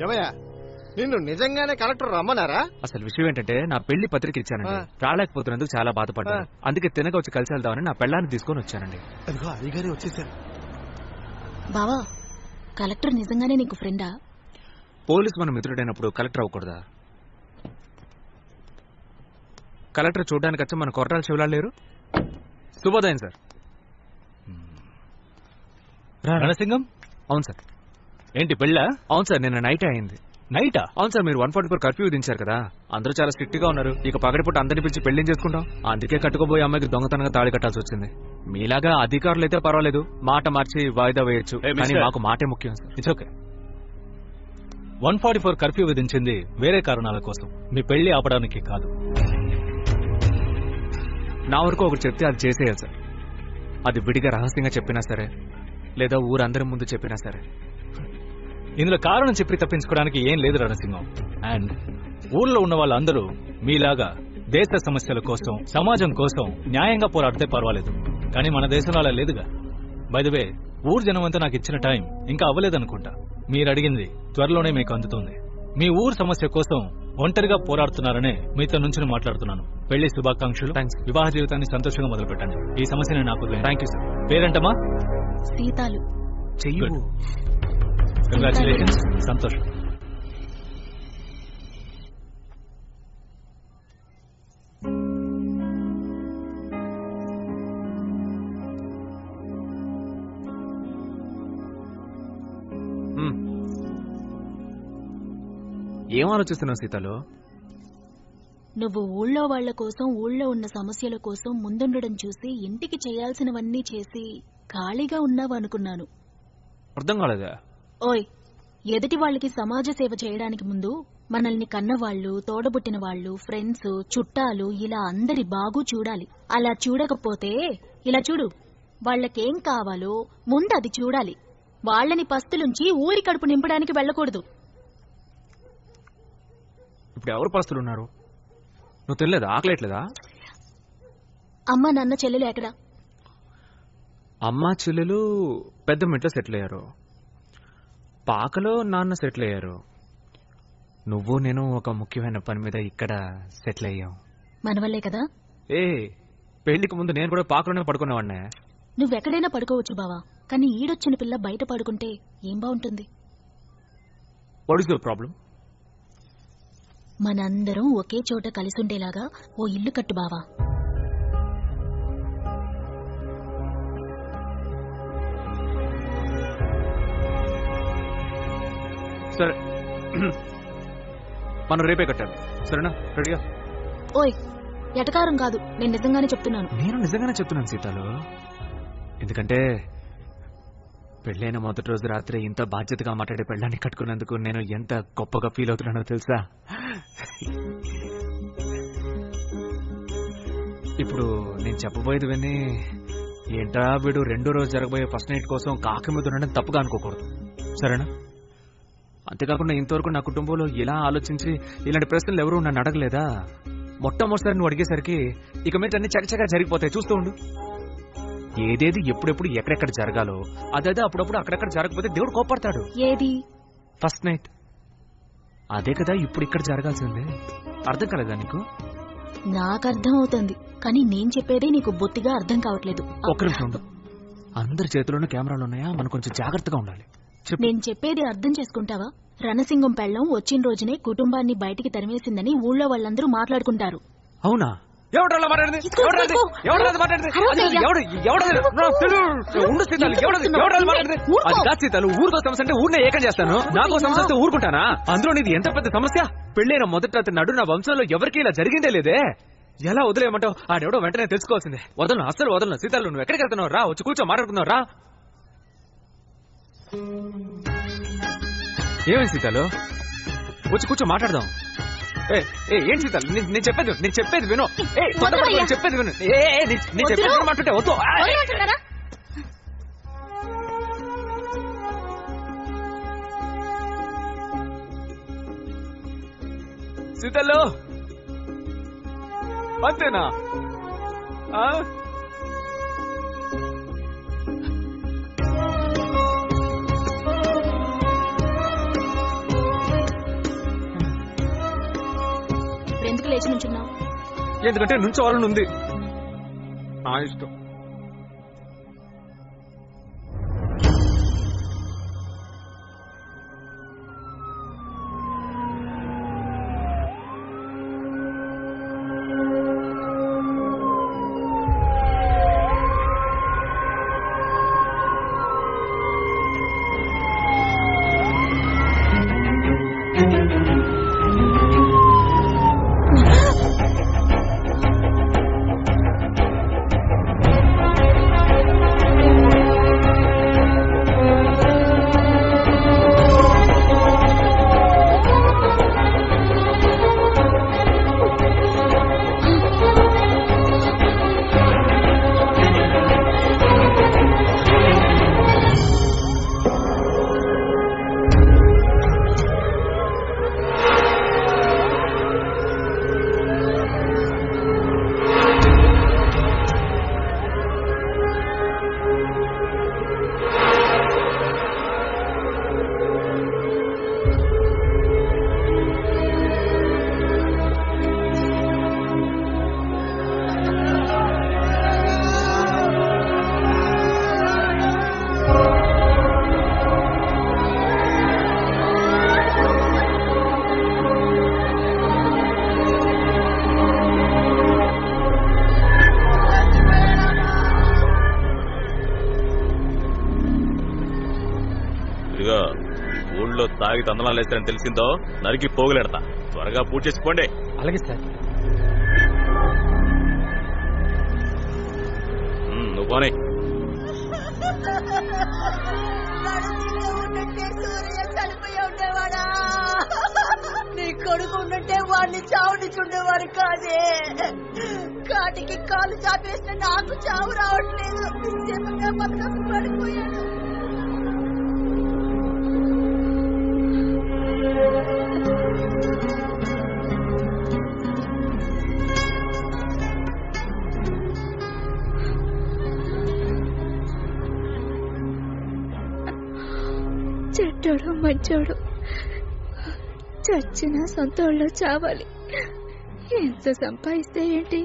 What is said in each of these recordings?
ఏమయ్యా నిన్ను నిజంగానే కలెక్టర్ రమ్మన్నారా? అసలు విషయం ఏంటంటే నా పెళ్లి పత్రిక ఇచ్చానండి, రాలేకపోతున్నందుకు చాలా బాధపడ్డాను. అందుకే తినక వచ్చి కలిసి వెళ్దామని నా పెళ్ళాన్ని తీసుకొని వచ్చానండి. అదిగో అయ్యగారే వచ్చేసారు. బావా, కలెక్టర్ నిజంగానే నీకు ఫ్రెండా? పోలీస్ మన మిత్రుడైనప్పుడు కలెక్టర్ అవ్వకూడదా? కలెక్టర్ చూడడానికి వచ్చి మన కొరటాల శివలాలు లేరు. శుభోదయం సార్. రణసింగం? అవును సార్. ఏంటి పెళ్ళా? అవును సార్, నిన్న నైట్ అయింది. నైటా? అవును సార్, మీరు 144 కర్ఫ్యూ విధించారు కదా, అందరూ చాలా స్ట్రిక్ట్ గా ఉన్నారు. ఇక పగటిపూట అందరిని పిలిచి పెళ్లి చేసుకుంటాం. అందుకే కట్టుకోబోయే అమ్మాయికి దొంగతనంగా తాళి కట్టాల్సి వచ్చింది. మీలాగా అధికారులు అయితే పర్వాలేదు, మాట మార్చి వాయిదా వేయొచ్చు, కానీ మాకు మాటే ముఖ్యం సార్. It's okay. 144 కర్ఫ్యూ విధించింది వేరే కారణాల కోసం, మీ పెళ్లి ఆపడానికి కాదు. నా వరకు ఒకటి చెప్తే అది చేసేయాలి సార్. అది విడిగా రహస్యంగా చెప్పినా సరే, లేదా ఊరందరి ముందు చెప్పినా సరే. ఇందులో కారణం చెప్పి తప్పించుకోవడానికి ఏం లేదు రణసింగం. అండ్ ఊళ్ళో ఉన్న వాళ్ళందరూ మీలాగా దేశ సమస్యల కోసం, సమాజం కోసం న్యాయంగా పోరాడితే పర్వాలేదు, కానీ మన దేశంలో అలా లేదుగా. బై ద వే, ఊరు జనమంతా నాకు ఇచ్చిన టైం ఇంకా అవ్వలేదనుకుంటా. మీరు అడిగింది త్వరలోనే మీకు అందుతుంది. మీ ఊరు సమస్య కోసం ఒంటరిగా పోరాడుతున్నారనే మీతో నుంచి మాట్లాడుతున్నాను. పెళ్లి శుభాకాంక్షలు. వివాహ జీవితాన్ని సంతోషంగా మొదలు పెట్టండి. ఈ సమస్యని నాకు థ్యాంక్ యూ సార్. పేరేంటమ్మా? సీతాలు. చెయ్యు. కంగ్రాచులేషన్స్. సంతోషం. ఏం ఆలోచిస్తున్నావు సీతలో? నువ్వు ఊళ్ళో వాళ్ల కోసం, ఊళ్ళో ఉన్న సమస్యల కోసం ముందుండడం చూసి ఇంటికి చేయాల్సినవన్నీ చేసి ఖాళీగా ఉన్నావు అనుకున్నాను. అర్థం కాలేదా? ఓయ్, ఎదుటి వాళ్ళకి సమాజ సేవ చేయడానికి ముందు మనల్ని కన్నవాళ్లు, తోడబుట్టిన వాళ్ళు, ఫ్రెండ్స్, చుట్టాలు, ఇలా అందరి బాగు చూడాలి. అలా చూడకపోతే ఇలా చూడు, వాళ్లకేం కావాలో ముందు అది చూడాలి. వాళ్లని పస్తులుంచి ఊరి కడుపు నింపడానికి వెళ్లకూడదు. ఇప్పుడు ఎవరు పస్తులున్నారు? నువ్వు తెలియదా? ఆకలేట్లేదా? అమ్మ నాన్న చెల్లెలు ఎక్కడా? అమ్మ చెల్లెలు పెద్ద ఇంట్లో సెటిల్ అయ్యారు, పాకలో నాన్న సెటిల్ అయ్యారు. నువ్వు నేను ఒక ముఖ్యమైన పని మీద ఇక్కడ సెటిల్ అయ్యాం. మన వల్లే కదా. ఏ పెళ్లికి ముందు నేను కూడా పాకలోనే పడుకునేవాడినే. నువ్వెక్కడైనా పడుకోవచ్చు బావా, కానీ ఈడొచ్చిన పిల్ల బయట పడుకుంటే ఏం బాగుంటుంది? What is your problem? మనందరం ఒకే చోట కలిసుండేలాగా ఓ ఇల్లు కట్టు బావా. సరే, మనం రేపే కట్టాలి, సరేనా? రెడీగా? ఓయ్, ఎటకారం కాదు, నేను నిజంగానే చెప్తున్నాను. నేను నిజంగానే చెప్తున్నాను సీతాలు. ఎందుకంటే పెళ్ళైన మొదటి రోజు రాత్రి ఇంత బాధ్యతగా మాట్లాడే పెళ్ళాన్ని కట్టుకున్నందుకు నేను ఎంత గొప్పగా ఫీల్ అవుతున్నానో తెలుసా? ఇప్పుడు నేను చెప్పబోయేది విని ఏంటా వీడు రెండో రోజు జరగబోయే ఫస్ట్ నైట్ కోసం కాకి మీద ఉండడం తప్పుగా అనుకోకూడదు, సరేనా? అంతేకాకుండా ఇంతవరకు నా కుటుంబంలో ఇలా ఆలోచించి ఇలాంటి ప్రశ్నలు ఎవరూ నన్ను అడగలేదా? మొట్టమొదటిసారి నువ్వు అడిగేసరికి ఇక మీద అన్ని చకచకా జరిగిపోతాయి, చూస్తూ ఉండు. ఏదేది ఎప్పుడెప్పుడు ఎక్కడెక్కడ జరగాలో అదే అప్పుడప్పుడు అక్కడెక్కడ జరగకపోతే దేవుడు కోపడతాడు. ఏది? First night. అదే కదా ఇప్పుడు ఇక్కడ జరగాల్సిందే. అర్థం కాలేదా నీకు? నాకు అర్థం అవుతుంది, కానీ నేను చెప్పేదే నీకు బొత్తిగా అర్థం కావట్లేదు. ఒక్క నిమిషం ఉండు. అందరి చేతిలోనూ కెమెరాలు ఉన్నాయా? మనం కొంచెం జాగ్రత్తగా ఉండాలి. నేను చెప్పేది అర్థం చేసుకుంటావా? రణసింగం పెళ్ళం వచ్చిన రోజునే కుటుంబాన్ని బయటికి తరిమేసిందని ఊళ్ళో వాళ్ళందరూ మాట్లాడుకుంటారు. అవునా? ఊరితో సమస్య అంటే ఊరినే ఏకం చేస్తాను, నాకో సమస్య వస్తే ఊరుకుంటానా? అందులో నీది ఎంత పెద్ద సమస్య? పెళ్ళైన మొదట అతను నా వంశంలో ఎవరికి ఇలా జరిగిందే లేదే. ఎలా వదిలేయమంటావు? ఆడెవడో వెంటనే తెలుసుకోవాల్సిందే. వదలను, అస్సలు వదలను. సీతాలు, నువ్వు ఎక్కడికి వెళ్తున్నావు? రా, వచ్చి కూర్చో, మాట్లాడుకుందావు రా. ఏమైంది సీతాలు? వచ్చి కూర్చో, మాట్లాడదాం. ఏంటి సీతాలు? నేను చెప్పేది విను. చెప్పేది విను. నేను చెప్పేది మాట్లాడే వద్దు. సీతాలు, అంతేనా? లేచి నుంచున్నావు? ఎందుకంటే నుంచోవాలని ఉంది. నా ఇష్టం. ఊళ్ళో తాగి తందనాలు వేస్తారని తెలిసిందో నరికి పోగులెడతా. త్వరగా పూజ చేసుకోండి. అలాగే సార్. నువ్వు పోనీ. నీ కొడుకు ఉండుంటే వాడిని చావునిచుండేవాడు కాదే. కాటికి కాలు చాపేస్తే నాకు చావు రావట్లేదు. నిశ్చేతంగా బతకకు పడిపోయాడు. చెడ్డోడు మంచోడు చచ్చిన సొంతోళ్ళు చావాలి. ఎంత సంపాదిస్తే ఏంటి,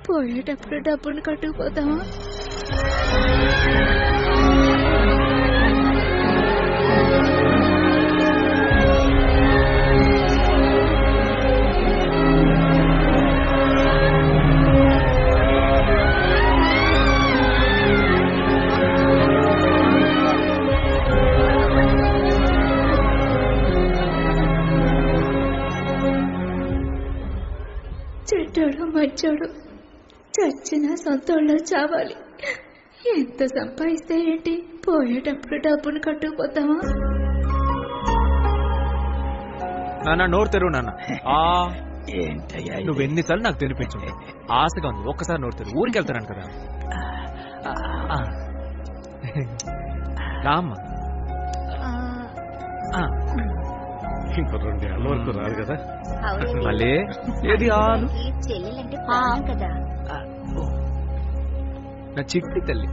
పోయేటప్పుడు డబ్బును కట్టుకుపోతామా? చెడ్డోడు మంచోడు చచ్చిన సొంతోళ్ళు చావాలి. ఎంత సంపాదిస్తే ఏంటి, పోయేటప్పుడు డబ్బును కట్టుకుపోతామా? నాన్న నోరు తెరువు నాన్న. నువ్వు ఎన్నిసార్లు నాకు తినిపించు. ఆశగా ఉంది, ఒక్కసారి నోరు తెరువు. ఊరికి వెళ్తున్నాను కదా. రామ్మ. ఇంకో 2 ఏళ్ళ వరకు రాదు కదా. మళ్ళీ ఏది ఆలు చెల్లెలంటే కదా. నా చిట్టి తల్లి.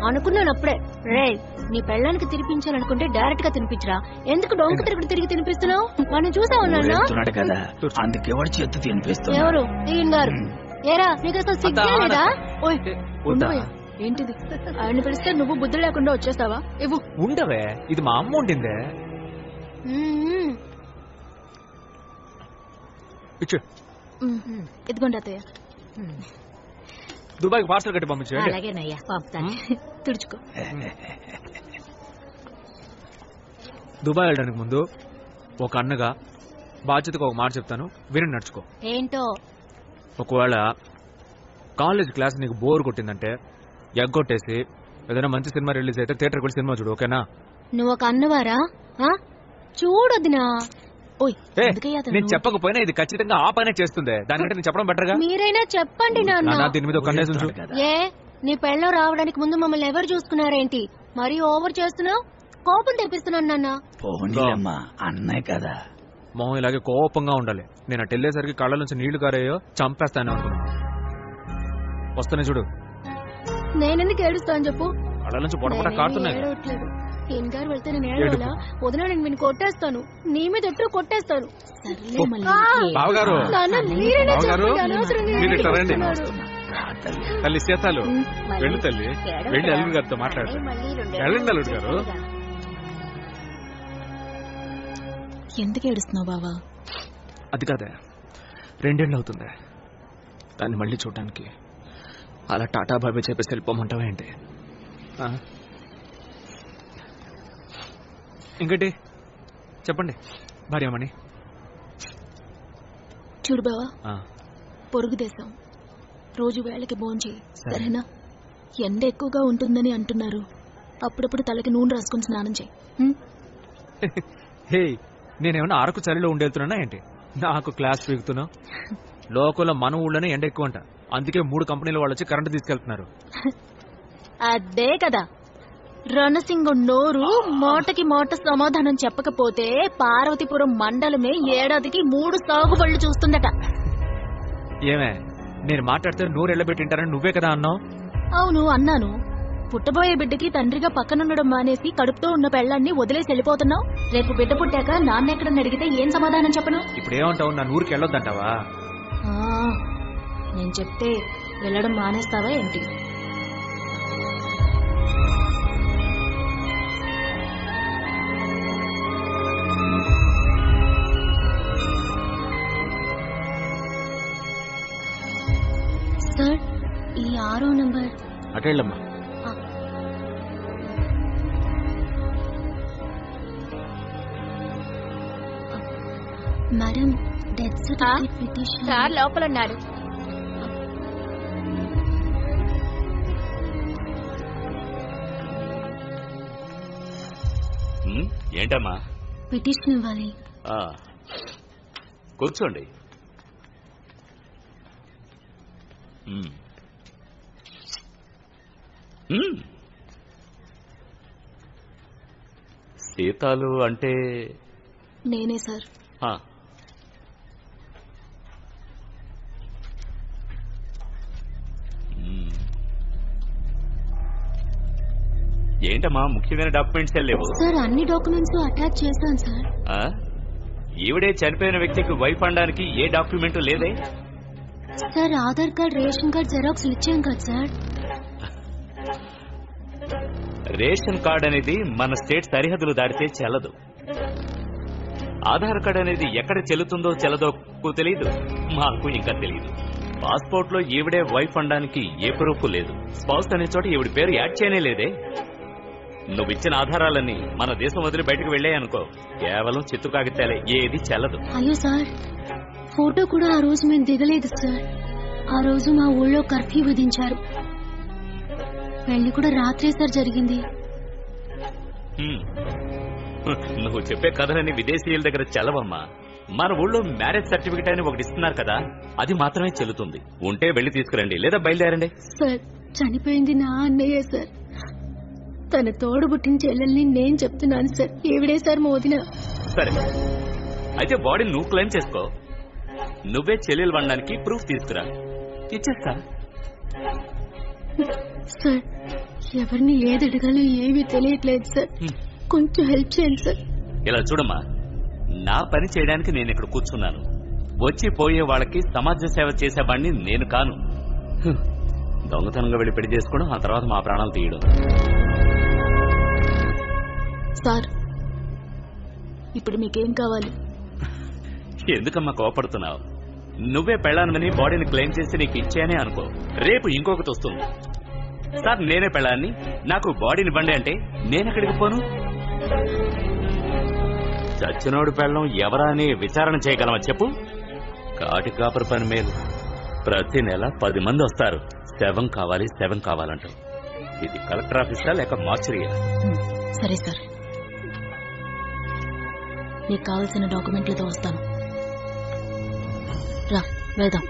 అనుకున్నాను అప్పుడే. రే, నీ పెళ్ళానికి తినిపించాలనుకుంటే డైరెక్ట్ గా తినిపించరా. ఎందుకు డొంక తిరిగి తినిపిస్తున్నావు? మనం చూసామన్నా కదా, అందుకే వాడు చేత్తు తినిపిస్తా. ఎవరు ఈయన గారు? ఏరా, నీకు అసలు సిగ్గే లేదా? ఏంటిది? ఆయన పిలిస్తే నువ్వు బుద్ధి లేకుండా వచ్చేస్తావా? ఇవ్వు. ఉండవే, ఇది మా అమ్మ ఉండిందే. ఇదిగోండి అత్తయ్య. దుబాయ్కి పార్సల్ కట్టి పంపించండి. అలాగేనయ్యా, పంపుతాను. తుడుచుకో. దుబాయ్ వెళ్ళడానికి ముందు ఒక అన్నగా బాధ్యతగా ఒక మాట చెప్తాను, విని నడుచుకో. ఏంటో? ఒకవేళ కాలేజ్ క్లాస్ నీకు బోర్ కొట్టిందంటే ఎగ్గొట్టేసి ఏదైనా మంచి సినిమా రిలీజ్ అయితే థియేటర్కి వెళ్ళి సినిమా చూడు, ఓకేనా? నువ్వు ఒక అన్నవారా? చూడొద్దునా? నేను చెప్పకపోయినా ఇది ఖచ్చితంగా ఆ పనే చేస్తుంది. దానికంటే నేను చెప్పడం బెటర్గా. మీరైనా చెప్పండి నాన్న. దీని మీద కన్నేసి ఉంచు. ఏ, నీ పెళ్ళం రావడానికి ముందు మమ్మల్ని ఎవరు చూసుకున్నారేంటి? మరీ ఓవర్ చేస్తున్నావు. కోపం తెప్పిస్తున్నాను నాన్న. అన్నయ్య కదా, మొహం ఇలాగే కోపంగా ఉండాలి. నేను అటు వెళ్ళేసరికి కళ్ళ నుంచి నీళ్లు కారాయో చంపేస్తాను అనుకున్నా. వస్తానే చూడు. నేనెందుకు ఏడుస్తాను చెప్పు? కళ్ళ నుంచి పొడపడ కారుతున్నాయి. ఈయన గారు వెళ్తే నేను ఏడవాలా? వదిన నేను వీడిని కొట్టేస్తాను, నీ మీద ఎట్టు కొట్టేస్తాను. సర్లే మళ్ళీ బావగారు నాన్న మీరేనే బావగారు, చెప్పండి, అనవసరంగా మీరు ఇట్లా రండి. ఏడుస్తున్నారు. తల్లి సీతాలు వెళ్ళు తల్లి, వెళ్ళి అల్లుడు గారితో మాట్లాడు. వెళ్ళండి అల్లుడు గారు. ఎందుకు ఏడుస్తున్నావు బావా? అది కాదే, 2 ఏళ్ళు అవుతుంది దాన్ని మళ్ళీ చూడడానికి. అలా టాటా బాబే చెప్పేసి వెళ్ళిపోమంటావా ఏంటి? ఇంకటి చెప్పండి భార్యమణి. చూడు బావా, పొరుగు దేశం, రోజు వేళకి భోంచేయి సరేనా? ఎండ ఎక్కువగా ఉంటుందని అంటున్నారు, అప్పుడప్పుడు తలకి నూనె రాసుకుని స్నానం చేయి. హే, నేనేమన్నా అరకు చలిలో ఉండేళ్తున్నా ఏంటి? నాకు క్లాస్ పీకుతున్నావు. లోకల్లో మన ఊళ్ళోనే ఎండ ఎక్కువ అంట, అందుకే 3 కంపెనీల వాళ్ళు వచ్చి కరెంటు తీసుకెళ్తున్నారు. అదే కదా, రణసింగం నోరు మోటకి మోట సమాధానం చెప్పకపోతే పార్వతీపురం మండలమే ఏడాదికి 3 సాగుబళ్ళు చూస్తుందట. ఏమే, నేను మాట్లాడితే నోరు ఎళ్ళబెట్టింటారని నువ్వే కదా అన్నావు? అవును అన్నాను. పుట్టబోయే బిడ్డకి తండ్రిగా పక్కనుండడం మానేసి కడుపుతో ఉన్న పెళ్లాన్ని వదిలేసి వెళ్ళిపోతున్నావు. రేపు బిడ్డ పుట్టాక నాన్నెక్కడని అడిగితే ఏం సమాధానం చెప్పను? ఇప్పుడు ఏమంటావు, నా ఊరికి వెళ్ళొద్దంటావా? నేను చెప్తే వెళ్ళడం మానేస్తావా ఏంటి? సార్, ఈ 6వ నంబర్. అటెళ్ళమ్మా. Madam, death certificate petition. Sir లోపల ఉన్నాడు. ఏంటమ్మా? పిటిషన్ ఇవ్వాలి. కూర్చోండి. సీతాలు అంటే నేనే సార్. ఏంటమ్మా, ముఖ్యమైన డాక్యుమెంట్స్ లేవు? సార్, అన్ని డాక్యుమెంట్స్ అటాచ్ చేశాను సార్. ఈవిడే చనిపోయిన వ్యక్తికి వైఫ్ అనడానికి ఏ డాక్యుమెంట్ లేదే? Sir, Aadhaar card, ration card xerox ఇచ్చాం కదా సార్. రేషన్ కార్డ్ అనేది మన స్టేట్ సరిహద్దులు దాటితే చెల్లదు. ఆధార్ కార్డ్ అనేది ఎక్కడ చెల్లుతుందో చెల్లదో తెలియదు, మాకు ఇంకా తెలియదు. పాస్పోర్ట్ లో ఈవిడే వైఫ్ అనడానికి ఏ ప్రూఫ్ లేదు. స్పౌస్ అనే చోట ఈవిడ పేరు యాడ్ చేయనే లేదే. నువ్విచ్చిన ఆధారాలన్నీ మన దేశం వదిలి బయటకు వెళ్ళాయనుకో, కేవలం చిత్తు కాగితాలే, ఏది చెల్లదు. అయ్యో సార్, ఫోటో కూడా ఆ రోజు మేము దిగలేదు సార్. ఆ రోజు మా ఊళ్ళో కర్ఫ్యూ విధించారు. పెళ్లి కూడా రాత్రే సార్ జరిగింది. నువ్వు చెప్పే కథలన్నీ విదేశీయుల దగ్గర చెల్లవమ్మా. మన ఊళ్ళో మ్యారేజ్ సర్టిఫికెట్ అని ఒకటి ఇస్తున్నారు కదా, అది మాత్రమే చెల్లుతుంది. ఉంటే వెళ్లి తీసుకురండి, లేదా బయలుదేరండి. సార్, చనిపోయింది నా అన్నయ్య సార్. తన తోడుబుట్టిన చెల్లెల్ని నేను చెప్తున్నాను సార్. ఈవిడే సార్ మోదిన. సరే, అయితే బాడీని నువ్వు క్లెయిమ్ చేసుకో. నువ్వే చెల్లెలు వండడానికి ప్రూఫ్ తీసుకురా, ఇచ్చేస్తా. సార్, ఎవరిని ఏది అడగాలో ఏమీ తెలియట్లేదు సార్. కొంచెం హెల్ప్ చేయండి సార్. ఇలా చూడమ్మా, నా పని చేయడానికి నేను ఇక్కడ కూర్చున్నాను. వచ్చి పోయే వాళ్ళకి సమాజ సేవ చేసేవాడిని నేను కాను. దొంగతనంగా వెళ్ళి పెళ్లి చేసుకోవడం, ఆ తర్వాత మా ప్రాణాలు తీయడం. సార్, ఇప్పుడు మీకేం కావాలి? ఎందుకమ్మా కోపడుతున్నావు? నువ్వే పెళ్ళానని బాడీని క్లెయిమ్ చేసి నీకు ఇచ్చానే అనుకో, రేపు ఇంకొకటి వస్తుంది. సార్, నేనే పెళ్ళాన్ని, నాకు బాడీని ఇవ్వండి అంటే నేనెక్కడికి పోను? చచ్చినోడు పెళ్ళం ఎవరా అని విచారణ చేయగలమా చెప్పు? కాటి కాపరి పని మేలు. ప్రతి నెల 10 మంది వస్తారు, శవం కావాలి శవం కావాలంటారు. ఇది కలెక్టర్ ఆఫీసా లేక మార్చరియా? సరే సార్, నీకు కావాల్సిన డాక్యుమెంట్లతో వస్తాను. రా, వెళ్దాం.